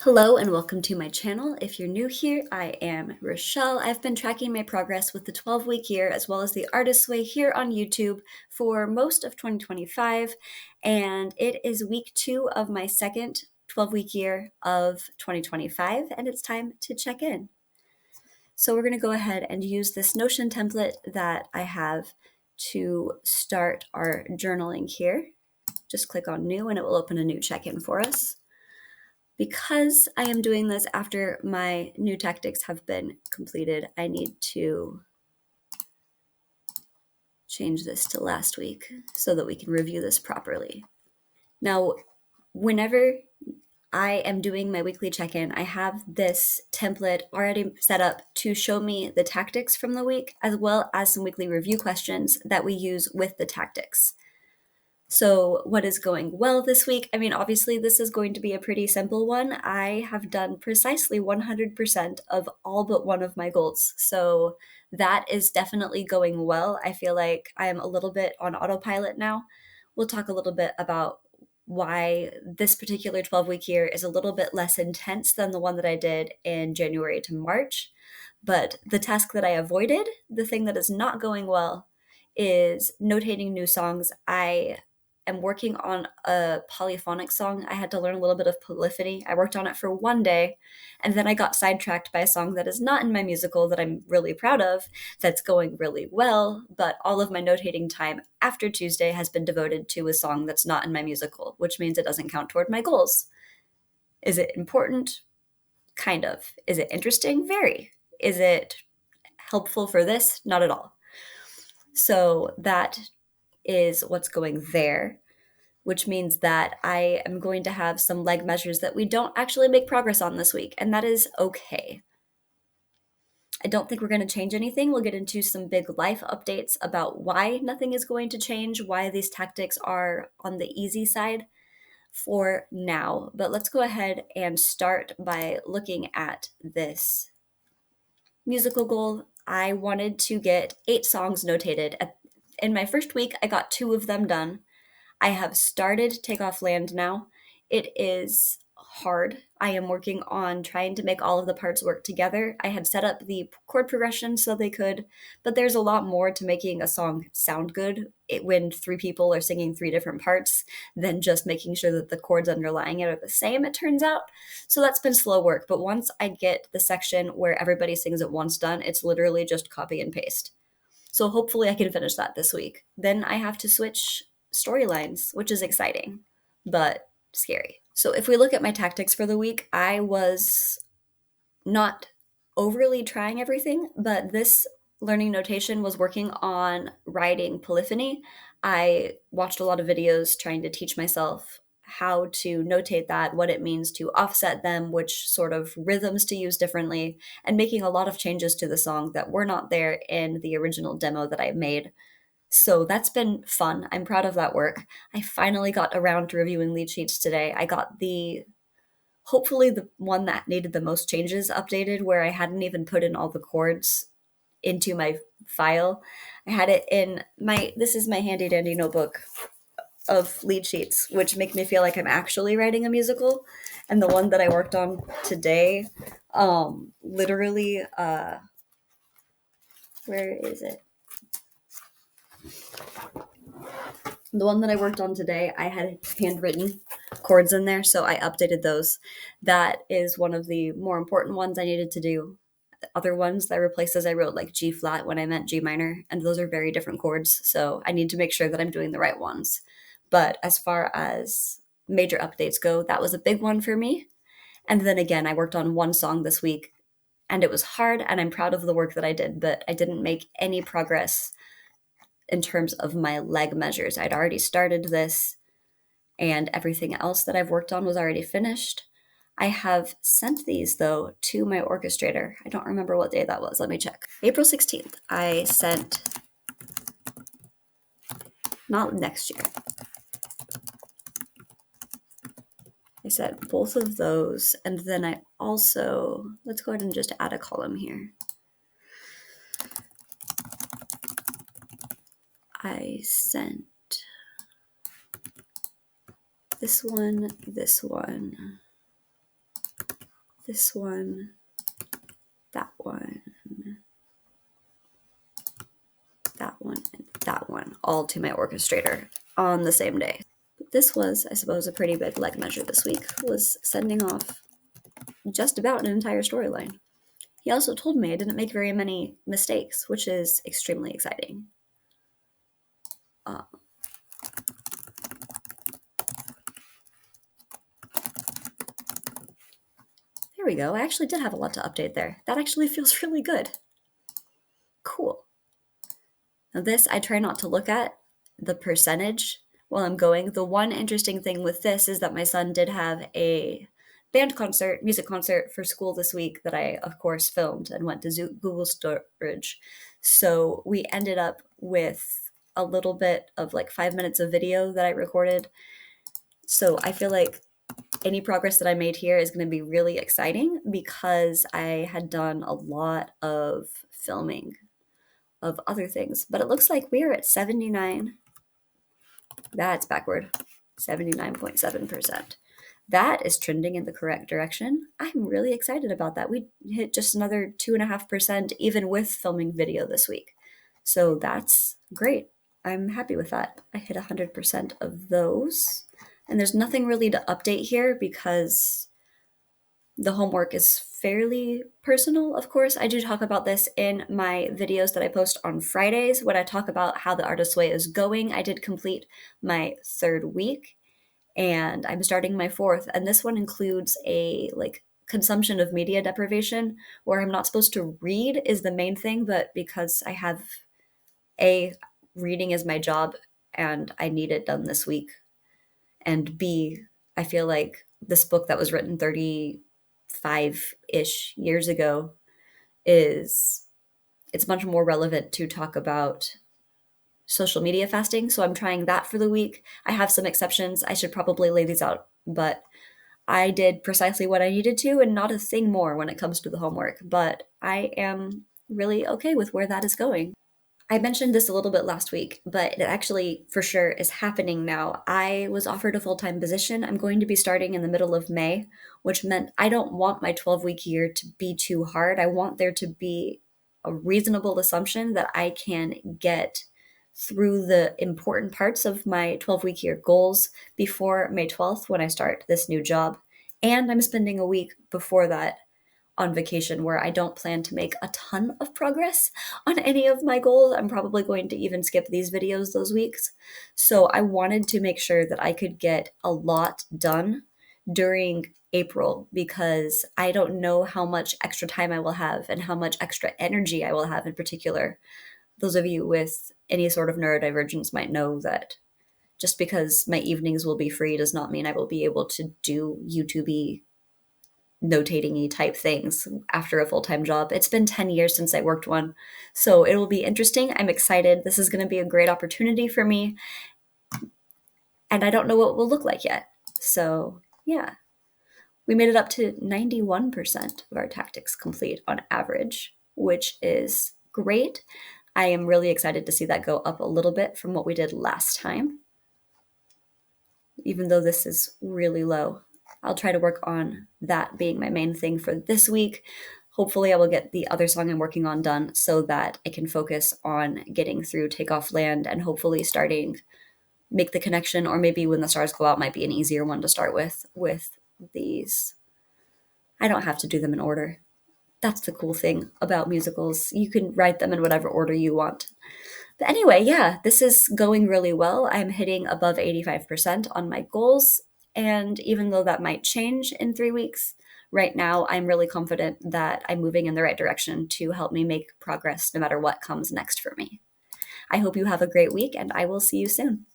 Hello and welcome to my channel. If you're new here, I am Rochelle. I've been tracking my progress with the 12-week year as well as the Artist's Way here on YouTube for most of 2025, and it is week 2 of my second 12-week year of 2025, and it's time to check in. So we're going to go ahead and use this Notion template that I have to start our journaling here. Just click on New and it will open a new check-in for us. Because I am doing this after my new tactics have been completed, I need to change this to last week so that we can review this properly. Now, whenever I am doing my weekly check-in, I have this template already set up to show me the tactics from the week, as well as some weekly review questions that we use with the tactics. So what is going well this week? I mean, obviously this is going to be a pretty simple one. I have done precisely 100% of all but one of my goals. So that is definitely going well. I feel like I am a little bit on autopilot now. We'll talk a little bit about why this particular 12-week year is a little bit less intense than the one that I did in January to March. But the task that I avoided, the thing that is not going well, is notating new songs. I am working on a polyphonic song. I had to learn a little bit of polyphony. I worked on it for one day, and then I got sidetracked by a song that is not in my musical that I'm really proud of, that's going really well, but all of my notating time after Tuesday has been devoted to a song that's not in my musical, which means it doesn't count toward my goals. Is it important? Kind of. Is it interesting? Very. Is it helpful for this? Not at all. So that is what's going there, which means that I am going to have some leg measures that we don't actually make progress on this week, and that is okay. I don't think we're going to change anything. We'll get into some big life updates about why nothing is going to change, why these tactics are on the easy side for now. But let's go ahead and start by looking at this musical goal. I wanted to get 8 songs notated. In my first week, I got 2 of them done. I have started Take Off Land now. It is hard. I am working on trying to make all of the parts work together. I had set up the chord progression so they could, but there's a lot more to making a song sound good when 3 people are singing 3 different parts than just making sure that the chords underlying it are the same, it turns out. So that's been slow work, but once I get the section where everybody sings at once done, it's literally just copy and paste. So hopefully I can finish that this week. Then I have to switch storylines, which is exciting, but scary. So if we look at my tactics for the week, I was not overly trying everything, but this learning notation was working on writing polyphony. I watched a lot of videos trying to teach myself how to notate that, what it means to offset them, which sort of rhythms to use differently, and making a lot of changes to the song that were not there in the original demo that I made. So that's been fun. I'm proud of that work. I finally got around to reviewing lead sheets today. I got hopefully the one that needed the most changes updated, where I hadn't even put in all the chords into my file. I had it in this is my handy dandy notebook of lead sheets, which make me feel like I'm actually writing a musical. And the one that I worked on today, literally, where is it? The one that I worked on today, I had handwritten chords in there, so I updated those. That is one of the more important ones I needed to do. Other ones that were places I wrote like G flat when I meant G minor, and those are very different chords, so I need to make sure that I'm doing the right ones. But as far as major updates go, that was a big one for me. And then again, I worked on one song this week, and it was hard, and I'm proud of the work that I did, but I didn't make any progress in terms of my leg measures. I'd already started this, and everything else that I've worked on was already finished. I have sent these, though, to my orchestrator. I don't remember what day that was. Let me check. April 16th, I sent, not next year. I sent both of those, and then I also, let's go ahead and just add a column here. I sent this one, this one, that one, that one, and that one, all to my orchestrator on the same day. But this was, I suppose, a pretty big leg measure this week, was sending off just about an entire storyline. He also told me I didn't make very many mistakes, which is extremely exciting. There we go. I actually did have a lot to update there. That actually feels really good. Cool. Now this, I try not to look at the percentage while I'm going. The one interesting thing with this is that my son did have a band concert, music concert for school this week that I, of course, filmed and went to Google Storage. So we ended up with a little bit of like 5 minutes of video that I recorded. So I feel like any progress that I made here is going to be really exciting because I had done a lot of filming of other things. But it looks like we're at 79. That's backward. 79.7%. That is trending in the correct direction. I'm really excited about that. We hit just another 2.5% even with filming video this week. So that's great. I'm happy with that. I hit 100% of those. And there's nothing really to update here because the homework is fairly personal, of course. I do talk about this in my videos that I post on Fridays when I talk about how the Artist's Way is going. I did complete my 3rd week and I'm starting my 4th. And this one includes a consumption of media deprivation where I'm not supposed to read is the main thing, but because I have reading is my job and I need it done this week. And B, I feel like this book that was written 35-ish years ago it's much more relevant to talk about social media fasting. So I'm trying that for the week. I have some exceptions. I should probably lay these out, but I did precisely what I needed to and not a thing more when it comes to the homework. But I am really okay with where that is going. I mentioned this a little bit last week, but it actually for sure is happening now. I was offered a full-time position. I'm going to be starting in the middle of May, which meant I don't want my 12-week year to be too hard. I want there to be a reasonable assumption that I can get through the important parts of my 12-week year goals before May 12th when I start this new job. And I'm spending a week before that on vacation where I don't plan to make a ton of progress on any of my goals. I'm probably going to even skip these videos those weeks. So I wanted to make sure that I could get a lot done during April because I don't know how much extra time I will have and how much extra energy I will have in particular. Those of you with any sort of neurodivergence might know that just because my evenings will be free does not mean I will be able to do YouTube-y notating-y type things after a full-time job. It's been 10 years since I worked one, so it will be interesting. I'm excited. This is going to be a great opportunity for me, and I don't know what it will look like yet. So yeah, we made it up to 91% of our tactics complete on average, which is great. I am really excited to see that go up a little bit from what we did last time, even though this is really low. I'll try to work on that being my main thing for this week. Hopefully I will get the other song I'm working on done so that I can focus on getting through Take Off Land and hopefully starting Make the Connection, or maybe When the Stars Go Out might be an easier one to start with these. I don't have to do them in order. That's the cool thing about musicals. You can write them in whatever order you want. But anyway, yeah, this is going really well. I'm hitting above 85% on my goals. And even though that might change in 3 weeks, right now I'm really confident that I'm moving in the right direction to help me make progress no matter what comes next for me. I hope you have a great week and I will see you soon.